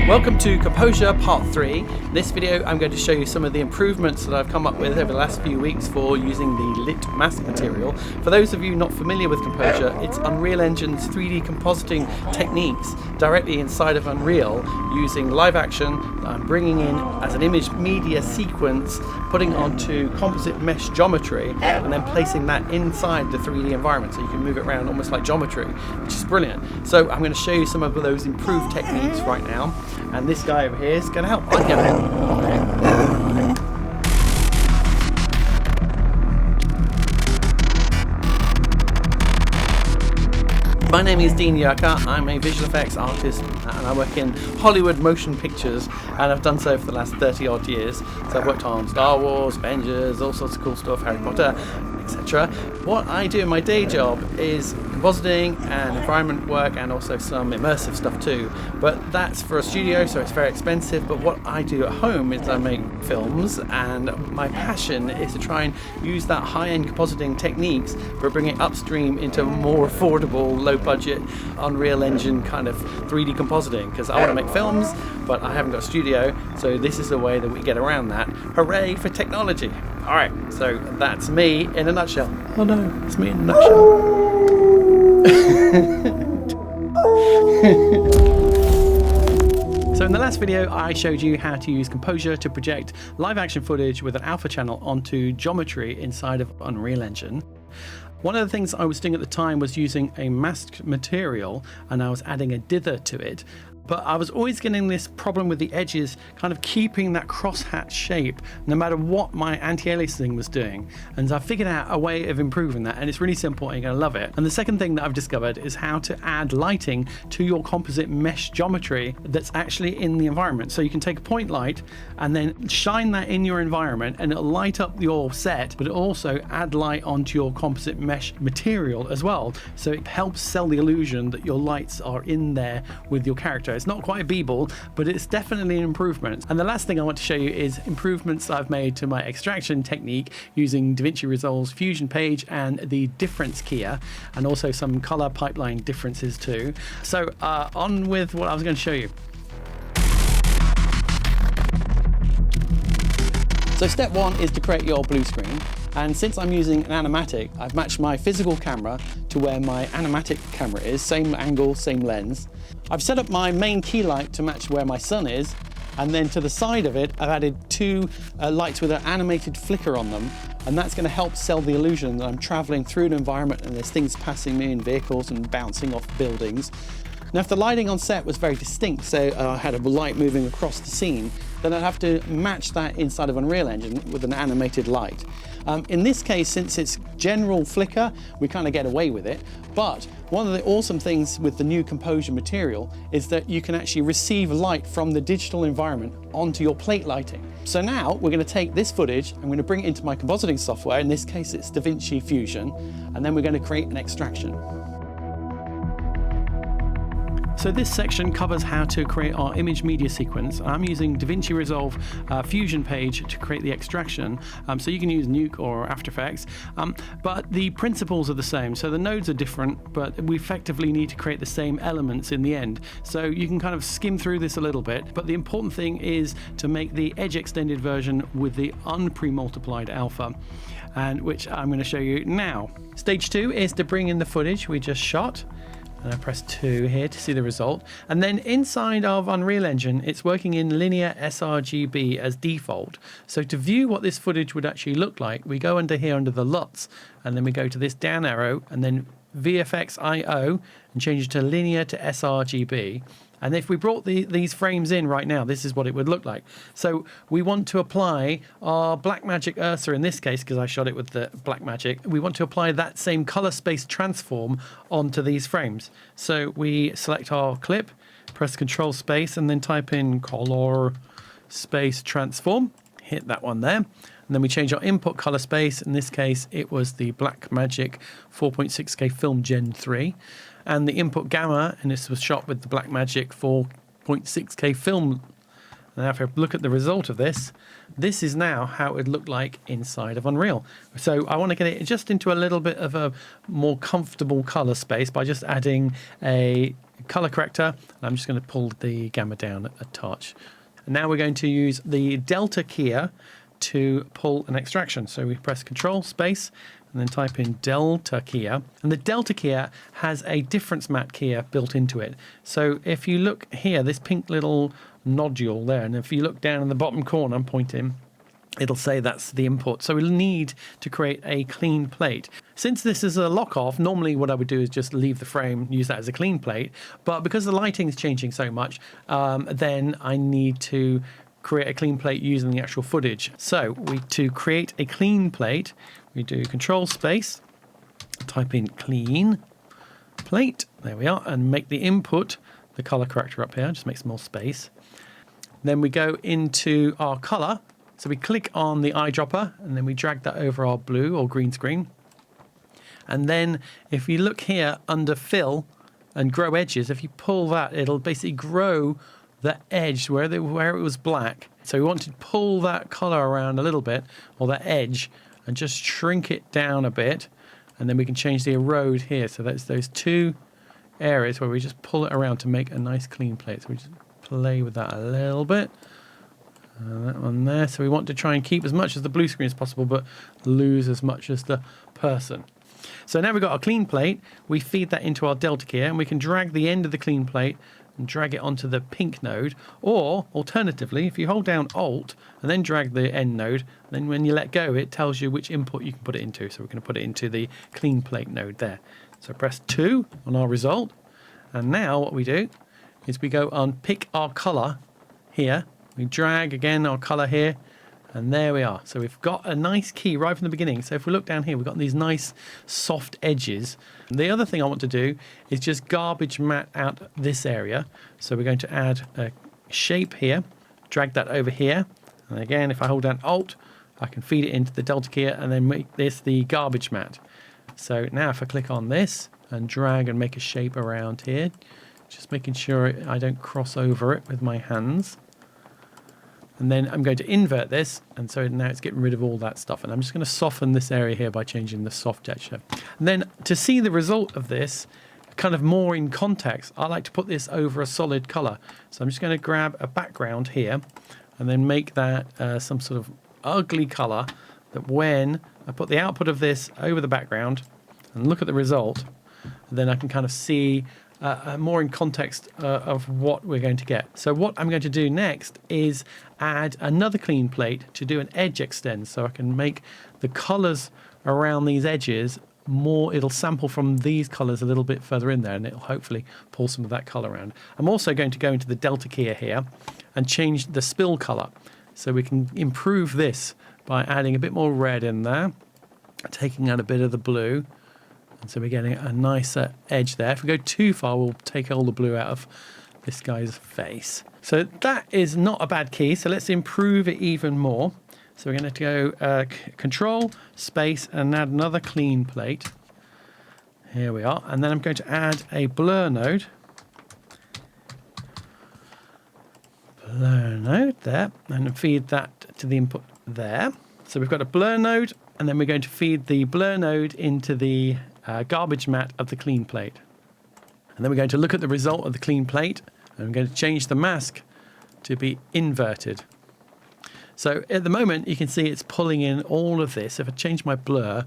Welcome to Composure Part 3. In this video I'm going to show you some of the improvements that I've come up with over the last few weeks for using the lit mask material. For those of you not familiar with Composure, it's Unreal Engine's 3D compositing techniques directly inside of Unreal using live action that I'm bringing in as an image media sequence, putting onto composite mesh geometry and then placing that inside the 3D environment so you can move it around almost like geometry, which is brilliant. So I'm going to show you some of those improved techniques right now. And this guy over here is going to help. I'm going to help. My name is Yurke. I'm a visual effects artist and I work in Hollywood motion pictures, and I've done so for the last 30 odd years. So I've worked on Star Wars, Avengers, all sorts of cool stuff, Harry Potter, etc. What I do in my day job is compositing and environment work and also some immersive stuff too. But that's for a studio, so it's very expensive. But what I do at home is I make films, and my passion is to try and use that high-end compositing techniques but bring it upstream into more affordable, low-budget Unreal Engine kind of 3D compositing, because I want to make films but I haven't got a studio, so this is the way that we get around that. Hooray for technology. Alright, so that's me in a nutshell. Oh no, it's me in a nutshell. So in the last video I showed you how to use Composure to project live action footage with an alpha channel onto geometry inside of Unreal Engine. One of the things I was doing at the time was using a masked material, and I was adding a dither to it. But I was always getting this problem with the edges kind of keeping that crosshatch shape no matter what my anti-aliasing was doing. And I figured out a way of improving that, and it's really simple and you're going to love it. And the second thing that I've discovered is how to add lighting to your composite mesh geometry that's actually in the environment. So you can take a point light and then shine that in your environment and it'll light up your set, but it'll also add light onto your composite mesh material as well. So it helps sell the illusion that your lights are in there with your character. It's not quite a b-ball, but it's definitely an improvement. And the last thing I want to show you is improvements I've made to my extraction technique using DaVinci Resolve's Fusion page and the difference keyer, and also some color pipeline differences too. So on with what I was going to show you. So step one is to create your blue screen. And since I'm using an animatic, I've matched my physical camera to where my animatic camera is, same angle, same lens. I've set up my main key light to match where my sun is, and then to the side of it, I've added two lights with an animated flicker on them, and that's going to help sell the illusion that I'm traveling through an environment and there's things passing me in vehicles and bouncing off buildings. Now, if the lighting on set was very distinct, so I had a light moving across the scene, then I'd have to match that inside of Unreal Engine with an animated light. In this case, since it's general flicker, we kind of get away with it. But one of the awesome things with the new Composure material is that you can actually receive light from the digital environment onto your plate lighting. So now we're going to take this footage, I'm going to bring it into my compositing software, in this case it's DaVinci Fusion, and then we're going to create an extraction. So this section covers how to create our image media sequence. I'm using DaVinci Resolve Fusion page to create the extraction. So you can use Nuke or After Effects, but the principles are the same. So the nodes are different, but we effectively need to create the same elements in the end. So you can kind of skim through this a little bit, but the important thing is to make the edge extended version with the unpre-multiplied alpha, and which I'm going to show you now. Stage 2 is to bring in the footage we just shot. And I press 2 here to see the result. And then inside of Unreal Engine, it's working in linear sRGB as default. So to view what this footage would actually look like, we go under here under the LUTs, and then we go to this down arrow, and then VFX IO, and change it to linear to sRGB. And if we brought these frames in right now, this is what it would look like. So we want to apply our Blackmagic Ursa in this case, because I shot it with the Blackmagic. We want to apply that same color space transform onto these frames. So we select our clip, press Control Space, and then type in color space transform. Hit that one there. And then we change our input color space. In this case, it was the Blackmagic 4.6K Film Gen 3. And the input gamma, and this was shot with the Blackmagic 4.6K film. Now if I look at the result of this, this is now how it would look like inside of Unreal. So I want to get it just into a little bit of a more comfortable color space by just adding a color corrector, and I'm just going to pull the gamma down a touch. And now we're going to use the delta keyer to pull an extraction. So we press Control Space and then type in delta keyer. And the delta keyer has a difference mat keyer built into it. So if you look here, this pink little nodule there, and if you look down in the bottom corner, I'm pointing, it'll say that's the input. So we'll need to create a clean plate. Since this is a lock-off, normally what I would do is just leave the frame, use that as a clean plate. But because the lighting is changing so much, then I need to create a clean plate using the actual footage. So to create a clean plate, we do Control Space, type in clean plate, there we are, and make the input the color corrector up here, just make some more space. Then we go into our color. So we click on the eyedropper and then we drag that over our blue or green screen. And then if you look here under fill and grow edges, if you pull that, it'll basically grow the edge where it was black. So we want to pull that color around a little bit, or that edge, and just shrink it down a bit. And then we can change the erode here. So that's those two areas where we just pull it around to make a nice clean plate. So we just play with that a little bit. That one there. So we want to try and keep as much as the blue screen as possible, but lose as much as the person. So now we've got our clean plate. We feed that into our delta keyer, and we can drag the end of the clean plate and drag it onto the pink node. Or alternatively, if you hold down Alt and then drag the end node, then when you let go, it tells you which input you can put it into. So we're going to put it into the clean plate node there. So press 2 on our result. And now what we do is we go and pick our color here. We drag again our color here, and there we are. So we've got a nice key right from the beginning. So if we look down here, we've got these nice soft edges. And the other thing I want to do is just garbage mat out this area. So we're going to add a shape here, drag that over here. And again, if I hold down Alt, I can feed it into the delta keyer and then make this the garbage mat. So now if I click on this and drag and make a shape around here, just making sure I don't cross over it with my hands. And then I'm going to invert this, and so now it's getting rid of all that stuff. And I'm just going to soften this area here by changing the soft texture. And then to see the result of this, kind of more in context, I like to put this over a solid color. So I'm just going to grab a background here, and then make that some sort of ugly color, that when I put the output of this over the background and look at the result, then I can kind of see more in context of what we're going to get. So what I'm going to do next is add another clean plate to do an edge extend, so I can make the colors around these edges more, it'll sample from these colors a little bit further in there, and it'll hopefully pull some of that color around. I'm also going to go into the delta keyer here and change the spill color, so we can improve this by adding a bit more red in there, taking out a bit of the blue. And so we're getting a nicer edge there. If we go too far, we'll take all the blue out of this guy's face. So that is not a bad key. So let's improve it even more. So we're going to go Control, Space, and add another clean plate. Here we are. And then I'm going to add a blur node. Blur node there. And feed that to the input there. So we've got a blur node, and then we're going to feed the blur node into the garbage mat of the clean plate. And then we're going to look at the result of the clean plate, and I'm going to change the mask to be inverted. So at the moment you can see it's pulling in all of this. If I change my blur,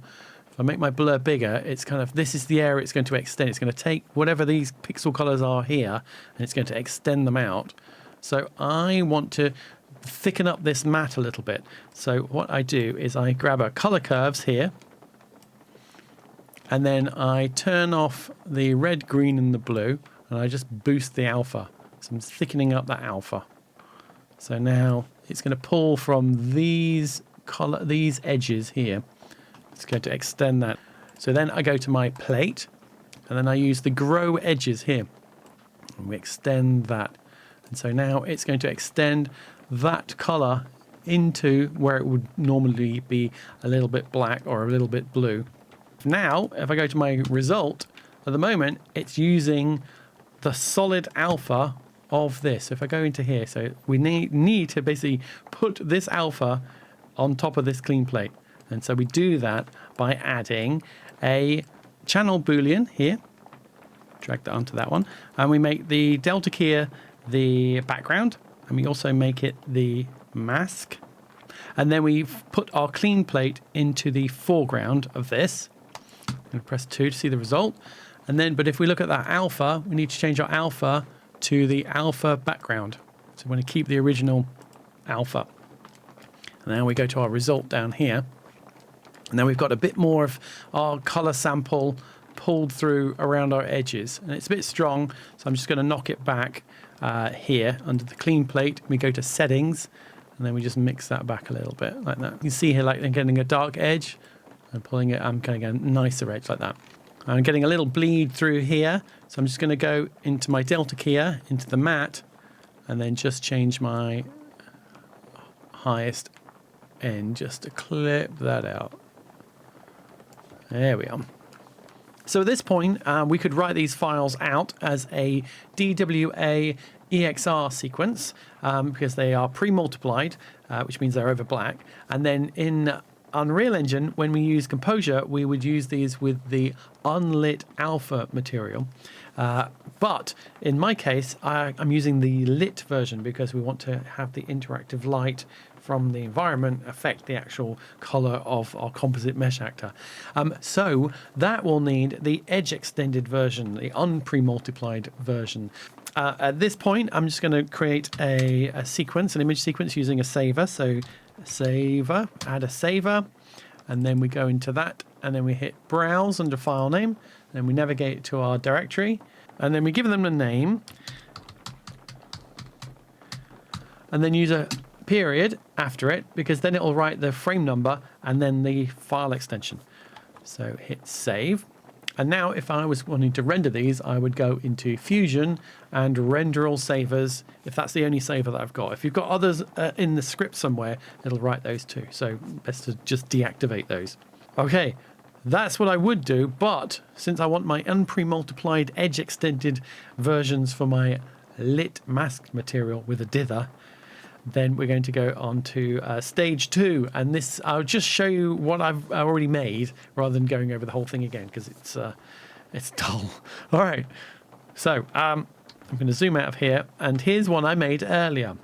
if I make my blur bigger, it's kind of, this is the area it's going to extend. It's going to take whatever these pixel colors are here, and it's going to extend them out. So I want to thicken up this mat a little bit. So what I do is I grab a color curves here, and then I turn off the red, green, and the blue, and I just boost the alpha. So I'm thickening up that alpha. So now it's going to pull from these edges here. It's going to extend that. So then I go to my plate, and then I use the grow edges here, and we extend that. And so now it's going to extend that color into where it would normally be a little bit black or a little bit blue. Now, if I go to my result, at the moment, it's using the solid alpha of this. If I go into here, so we need to basically put this alpha on top of this clean plate. And so we do that by adding a channel Boolean here. Drag that onto that one. And we make the delta keyer the background, and we also make it the mask. And then we've put our clean plate into the foreground of this. I'm going to press 2 to see the result. And then, but if we look at that alpha, we need to change our alpha to the alpha background. So we're going to keep the original alpha. And now we go to our result down here. And then we've got a bit more of our color sample pulled through around our edges. And it's a bit strong, so I'm just going to knock it back here under the clean plate. We go to settings, and then we just mix that back a little bit like that. You can see here like I'm getting a dark edge and pulling it, I'm getting a nicer edge like that. I'm getting a little bleed through here, so I'm just going to go into my delta keyer, into the matte, and then just change my highest end just to clip that out. There we are. So at this point, we could write these files out as a DWA EXR sequence because they are pre-multiplied, which means they're over black. And then in Unreal Engine, when we use Composure, we would use these with the unlit alpha material. But in my case, I'm using the lit version because we want to have the interactive light from the environment affect the actual color of our composite mesh actor. So that will need the edge extended version, the unpre-multiplied version. At this point, I'm just going to create a sequence, an image sequence using a saver. So saver, add a saver, and then we go into that, and then we hit browse under file name, and then we navigate to our directory, and then we give them a name, and then use a period after it, because then it will write the frame number and then the file extension. So hit save. And now if I was wanting to render these, I would go into Fusion and render all savers, if that's the only saver that I've got. If you've got others in the script somewhere, it'll write those too. So best to just deactivate those. Okay, that's what I would do, but since I want my unpre-multiplied edge extended versions for my lit mask material with a dither, then we're going to go on to stage 2, and this I'll just show you what I've already made rather than going over the whole thing again because it's dull. All right, so I'm going to zoom out of here, and here's one I made earlier.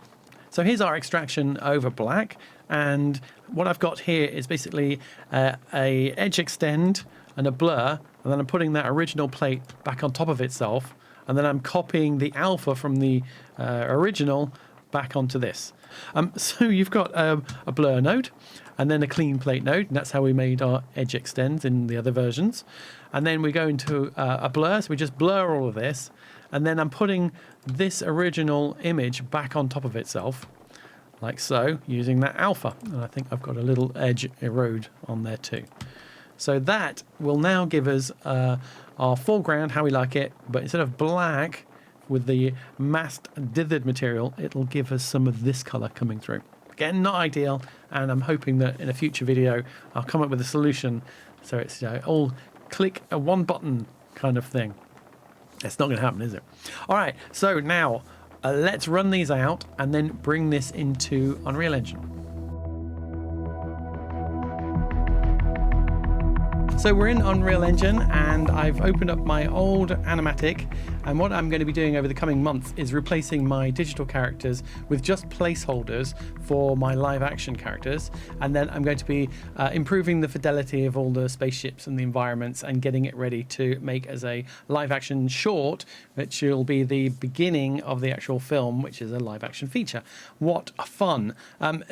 So here's our extraction over black, and what I've got here is basically a edge extend and a blur, and then I'm putting that original plate back on top of itself, and then I'm copying the alpha from the original back onto this. So you've got a blur node and then a clean plate node, and that's how we made our edge extends in the other versions. And then we go into a blur, so we just blur all of this, and then I'm putting this original image back on top of itself, like so, using that alpha. And I think I've got a little edge erode on there too. So that will now give us our foreground, how we like it, but instead of black, with the masked dithered material, it'll give us some of this color coming through. Again, not ideal, and I'm hoping that in a future video I'll come up with a solution so it's all click a one button kind of thing. It's not going to happen, is it? All right, so now let's run these out and then bring this into Unreal Engine. So we're in Unreal Engine, and I've opened up my old Animatic, and what I'm going to be doing over the coming months is replacing my digital characters with just placeholders for my live action characters, and then I'm going to be improving the fidelity of all the spaceships and the environments and getting it ready to make as a live action short, which will be the beginning of the actual film, which is a live action feature. What fun.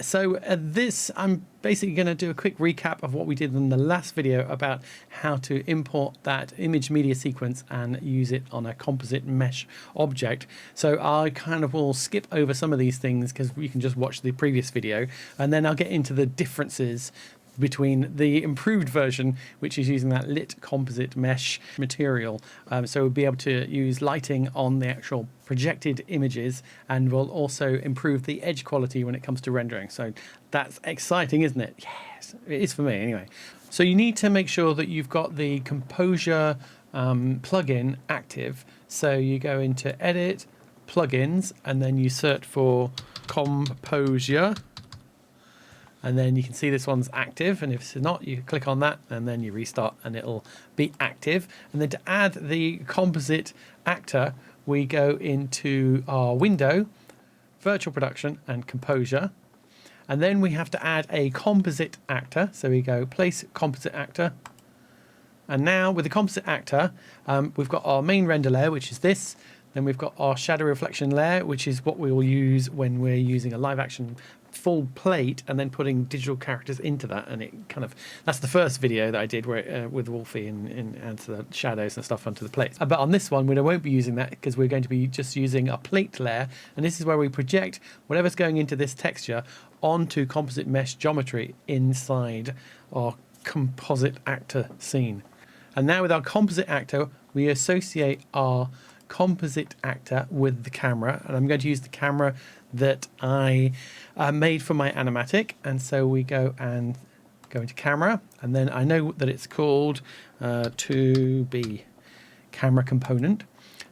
So this, I'm basically going to do a quick recap of what we did in the last video about how to import that image media sequence and use it on a composite mesh object. So I kind of will skip over some of these things because you can just watch the previous video, and then I'll get into the differences between the improved version, which is using that lit composite mesh material. So we'll be able to use lighting on the actual projected images, and we'll also improve the edge quality when it comes to rendering. So that's exciting, isn't it? Yes, it is for me anyway. So you need to make sure that you've got the Composure plugin active. So you go into Edit, Plugins, and then you search for Composure. and then you can see this one's active, and if it's not, you click on that and then you restart and it'll be active. And then to add the composite actor, we go into our window, virtual production and composure, and then we have to add a composite actor. So we go place composite actor, and now with the composite actor, we've got our main render layer, which is this. Then we've got our shadow reflection layer, which is what we will use when we're using a live action full plate and then putting digital characters into that. And it kind of, that's the first video that I did where with Wolfie and adds the shadows and stuff onto the plate. But on this one, we won't be using that because we're going to be just using a plate layer. And this is where we project whatever's going into this texture onto composite mesh geometry inside our composite actor scene. And now with our composite actor, we associate our composite actor with the camera, and I'm going to use the camera that I made for my animatic. And so we go into camera, and then I know that it's called 2B camera component.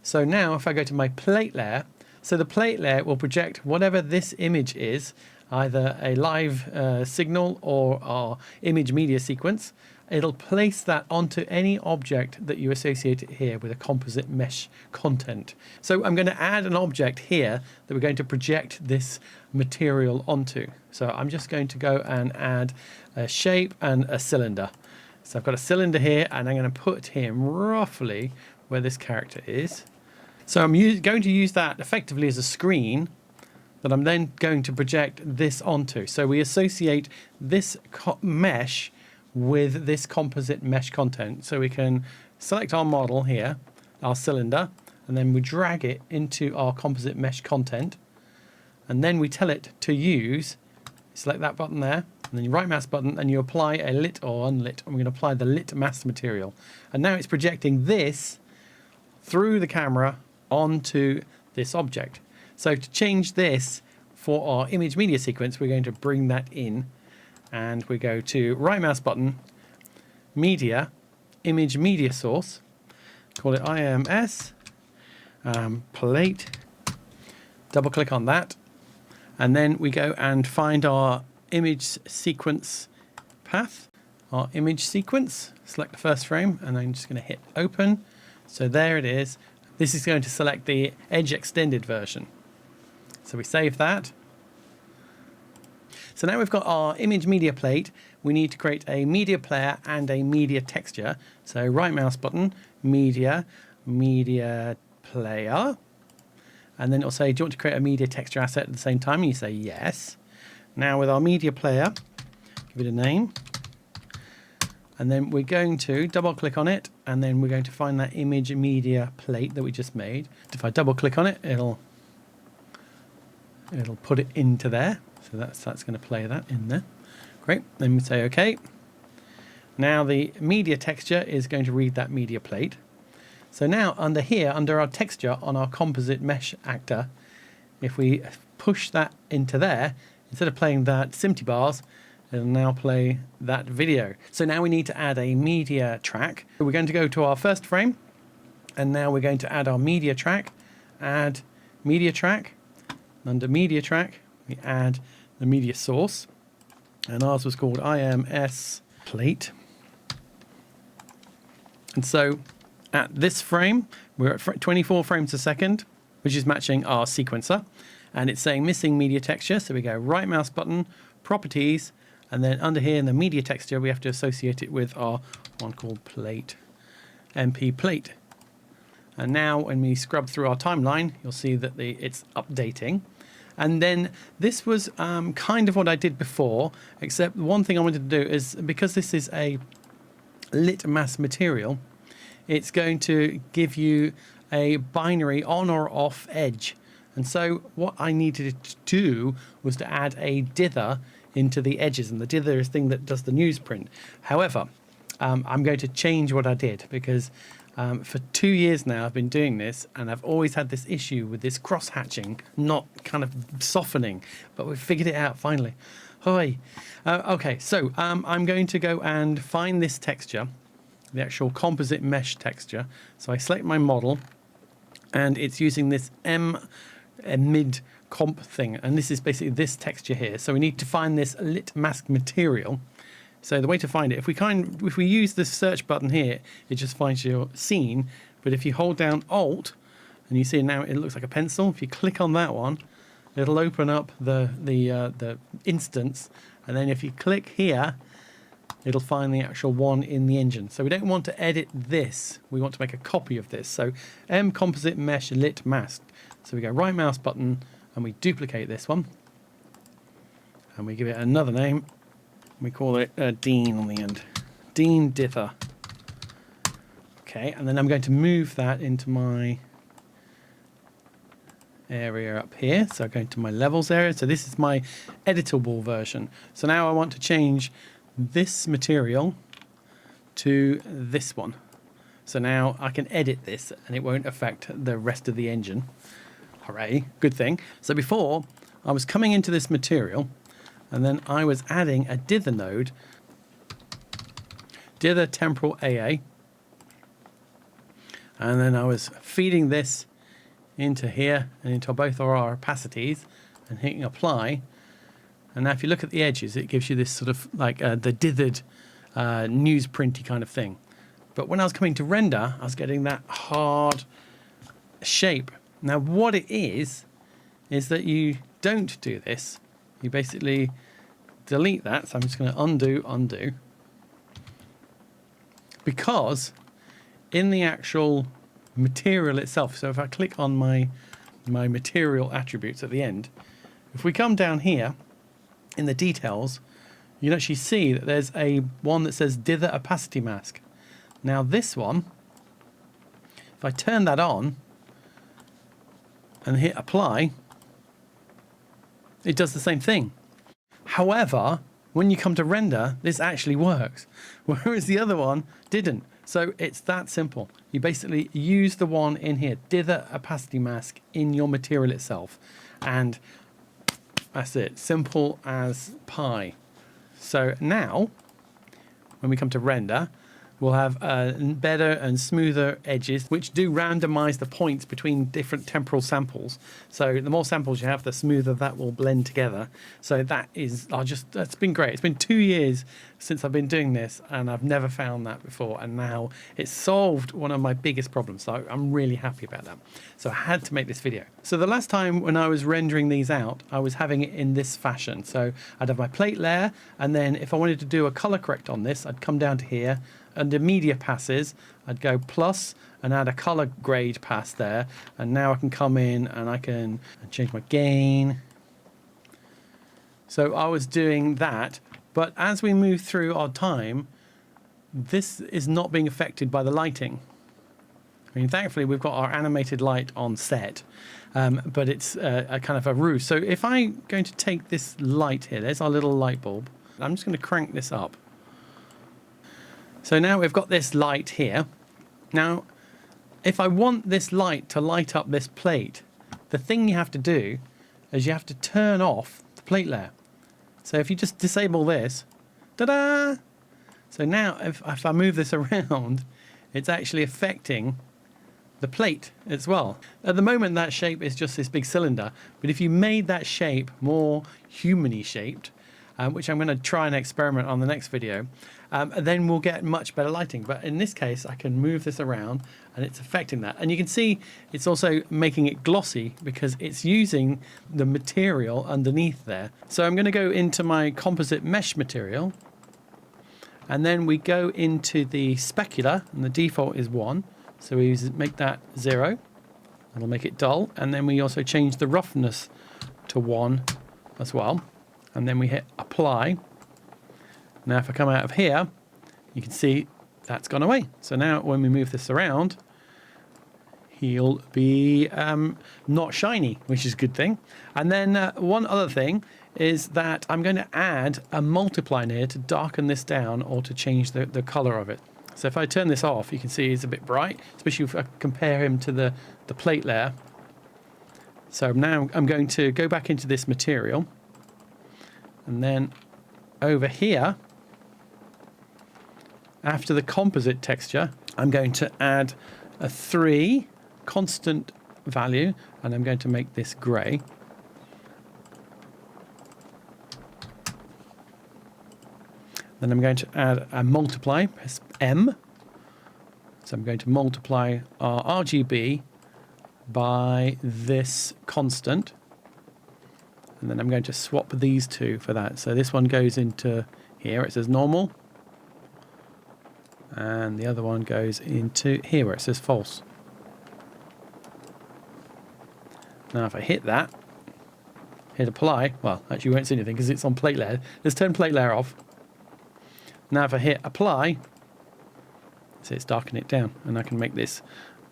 So now if I go to my plate layer, so the plate layer will project whatever this image is, either a live signal or our image media sequence. It'll place that onto any object that you associate here with a composite mesh content. So I'm going to add an object here that we're going to project this material onto. So I'm just going to go and add a shape and a cylinder. So I've got a cylinder here, and I'm going to put him roughly where this character is. So I'm going to use that effectively as a screen that I'm then going to project this onto. So we associate this mesh with this composite mesh content. So we can select our model here, our cylinder, and then we drag it into our composite mesh content, and then we tell it to use, select that button there, and then you right mouse button and you apply a lit or unlit. I'm going to apply the lit mask material, and now it's projecting this through the camera onto this object. So to change this for our image media sequence, we're going to bring that in, and we go to right mouse button, media, image media source, call it IMS, plate, double click on that, and then we go and find our image sequence path, our image sequence, select the first frame, and I'm just going to hit open. So there it is. This is going to select the edge extended version. So we save that. So now we've got our image media plate. We need to create a media player and a media texture. So right mouse button, media, media player. And then it'll say, do you want to create a media texture asset at the same time? And you say yes. Now with our media player, give it a name. And then we're going to double click on it. And then we're going to find that image media plate that we just made. If I double click on it, it'll put it into there. So that's going to play that in there. Great. Then we say OK. Now the media texture is going to read that media plate. So now under here, under our texture on our composite mesh actor, if we push that into there, instead of playing that SMPTE bars, it'll now play that video. So now we need to add a media track. So we're going to go to our first frame, and now we're going to add our media track, add media track. Under media track, we add the media source, and ours was called IMS plate. And so at this frame, we're at 24 frames a second, which is matching our sequencer, and it's saying missing media texture. So we go right mouse button, properties, and then under here in the media texture, we have to associate it with our one called plate, MP plate. And now when we scrub through our timeline, you'll see that it's updating. And then this was kind of what I did before, except one thing I wanted to do is, because this is a lit mask material, it's going to give you a binary on or off edge. And so what I needed to do was to add a dither into the edges, and the dither is the thing that does the newsprint. However, I'm going to change what I did, because for 2 years now I've been doing this, and I've always had this issue with this cross-hatching not kind of softening, but we've figured it out finally. Hoi. Okay, so I'm going to go and find this texture, the actual composite mesh texture. So I select my model, and it's using this a mid comp thing, and this is basically this texture here. So we need to find this lit mask material. So the way to find it, if we use the search button here, it just finds your scene. But if you hold down Alt, and you see now it looks like a pencil, if you click on that one, it'll open up the instance, and then if you click here, it'll find the actual one in the engine. So we don't want to edit this, we want to make a copy of this. So Composite Mesh Lit Mask. So we go right mouse button and we duplicate this one, and we give it another name. We call it Dean on the end. Dean Dither. Okay, and then I'm going to move that into my area up here. So I'm going to my levels area. So this is my editable version. So now I want to change this material to this one. So now I can edit this and it won't affect the rest of the engine. Hooray, good thing. So before I was coming into this material and then I was adding a dither node, dither temporal AA, and then I was feeding this into here and into both our opacities and hitting apply. And now if you look at the edges, it gives you this sort of like the dithered newsprinty kind of thing. But when I was coming to render, I was getting that hard shape. Now what it is that you don't do this. You basically delete that. So I'm just going to undo. Because in the actual material itself, so if I click on my material attributes at the end, if we come down here in the details, you can actually see that there's a one that says Dither opacity mask. Now this one, if I turn that on and hit apply, it does the same thing. However, when you come to render, this actually works, whereas the other one didn't. So it's that simple. You basically use the one in here, Dither opacity mask, in your material itself, and that's it. Simple as pie. So now, when we come to render, we'll have better and smoother edges, which do randomize the points between different temporal samples. So the more samples you have, the smoother that will blend together. So that is, that's been great. It's been 2 years since I've been doing this, and I've never found that before. And now it's solved one of my biggest problems. So I'm really happy about that. So I had to make this video. So the last time when I was rendering these out, I was having it in this fashion. So I'd have my plate layer, and then if I wanted to do a color correct on this, I'd come down to here. Under media passes, I'd go plus and add a color grade pass there, and now I can come in and I can change my gain. So I was doing that, but as we move through our time, this is not being affected by the lighting. I mean, thankfully we've got our animated light on set, but it's a kind of a ruse. So if I'm going to take this light here, there's our little light bulb. I'm just going to crank this up. So now we've got this light here. Now, if I want this light to light up this plate, the thing you have to do is you have to turn off the plate layer. So if you just disable this, ta-da! So now if I move this around, it's actually affecting the plate as well. At the moment that shape is just this big cylinder, but if you made that shape more human-y shaped, which I'm going to try and experiment on the next video, then we'll get much better lighting. But in this case, I can move this around and it's affecting that. And you can see it's also making it glossy because it's using the material underneath there. So I'm going to go into my composite mesh material, and then we go into the specular, and the default is 1. So we make that 0, and we'll make it dull. And then we also change the roughness to 1 as well. And then we hit apply. Now if I come out of here, you can see that's gone away. So now when we move this around, he'll be not shiny, which is a good thing. And then one other thing is that I'm going to add a multiply here to darken this down or to change the color of it. So if I turn this off, you can see it's a bit bright, especially if I compare him to the plate layer. So now I'm going to go back into this material. And then over here, after the composite texture, I'm going to add a 3 constant value, and I'm going to make this grey. Then I'm going to add a multiply, press M. So I'm going to multiply our RGB by this constant. And then I'm going to swap these two for that. So this one goes into here, it says normal. And the other one goes into here where it says false. Now if I hit that, hit apply, well, actually you won't see anything because it's on plate layer. Let's turn plate layer off. Now if I hit apply, so it's darkening it down, and I can make this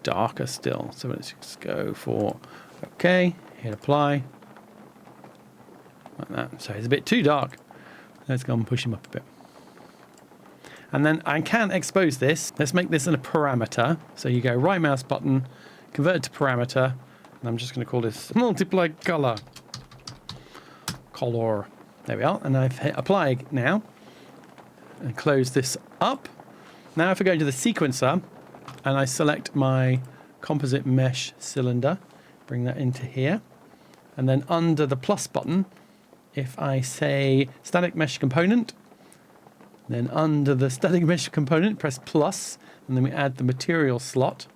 darker still. So let's just go for OK, hit apply, like that. So it's a bit too dark. Let's go and push him up a bit. And then I can expose this. Let's make this in a parameter. So you go right mouse button, convert it to parameter, and I'm just going to call this multiply color. Color. There we are. And I've hit apply now, and close this up. Now if I go into the sequencer and I select my composite mesh cylinder, bring that into here, and then under the plus button, if I say static mesh component, then under the static mesh component press plus, and then we add the material slot,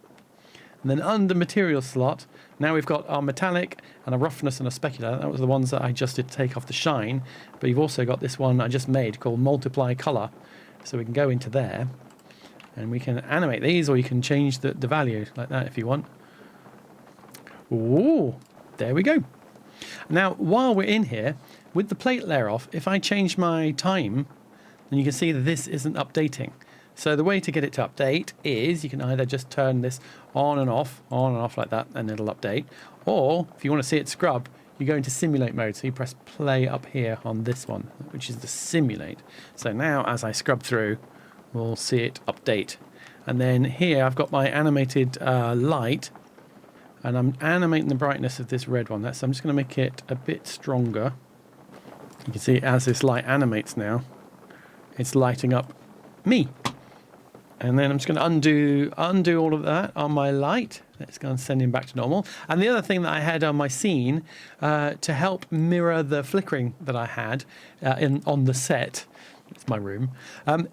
and then under material slot, now we've got our metallic and a roughness and a specular. That was the ones that I just did take off the shine, but you've also got this one I just made called multiply color. So we can go into there and we can animate these, or you can change the value like that if you want. Ooh, there we go. Now, while we're in here, with the plate layer off, if I change my time, then you can see that this isn't updating. So the way to get it to update is you can either just turn this on and off like that, and it'll update. Or if you want to see it scrub, you go into simulate mode. So you press play up here on this one, which is the simulate. So now as I scrub through, we'll see it update. And then here I've got my animated light, and I'm animating the brightness of this red one. So I'm just going to make it a bit stronger. You can see as this light animates now, it's lighting up me. And then I'm just going to undo all of that on my light. Let's go and send him back to normal. And the other thing that I had on my scene to help mirror the flickering that I had on the set, it's my room,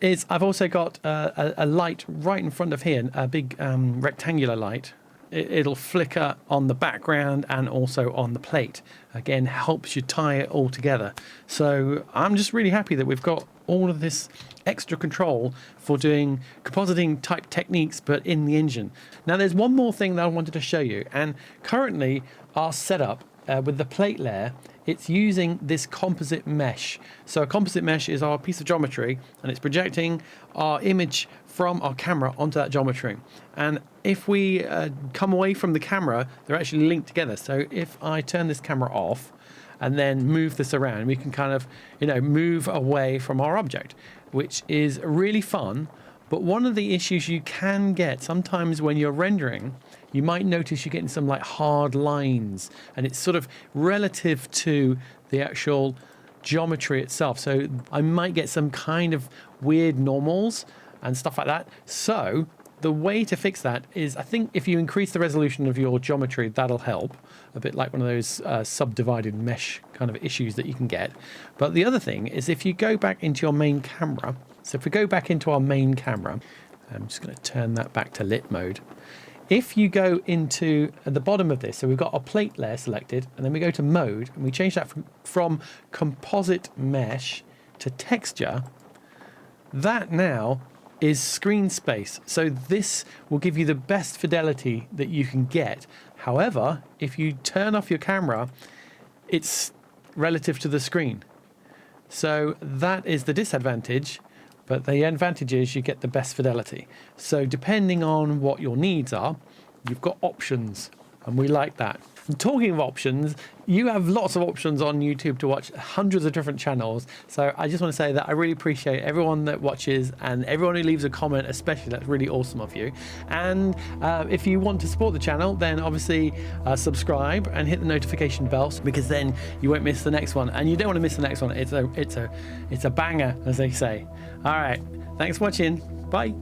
is I've also got a light right in front of here, a big rectangular light. It'll flicker on the background and also on the plate. Again, helps you tie it all together. So I'm just really happy that we've got all of this extra control for doing compositing type techniques, but in the engine. Now there's one more thing that I wanted to show you, and currently our setup with the plate layer, it's using this composite mesh. So a composite mesh is our piece of geometry, and it's projecting our image from our camera onto that geometry. And if we come away from the camera, they're actually linked together. So if I turn this camera off and then move this around, we can kind of, move away from our object, which is really fun. But one of the issues you can get sometimes when you're rendering, you might notice you're getting some like hard lines, and it's sort of relative to the actual geometry itself. So I might get some kind of weird normals and stuff like that. So the way to fix that is, I think if you increase the resolution of your geometry, that'll help. A bit like one of those subdivided mesh kind of issues that you can get. But the other thing is if you go back into your main camera, so if we go back into our main camera, I'm just going to turn that back to lit mode. If you go into the bottom of this, so we've got our plate layer selected, and then we go to mode, and we change that from composite mesh to texture, that now is screen space. So this will give you the best fidelity that you can get. However, if you turn off your camera, it's relative to the screen. So that is the disadvantage, but the advantage is you get the best fidelity. So depending on what your needs are, you've got options, and we like that. And talking of options, you have lots of options on YouTube to watch hundreds of different channels. So I just want to say that I really appreciate everyone that watches and everyone who leaves a comment, especially. That's really awesome of you. And if you want to support the channel, then obviously subscribe and hit the notification bell, because then you won't miss the next one. And you don't want to miss the next one. It's a banger, as they say. All right, thanks for watching. Bye.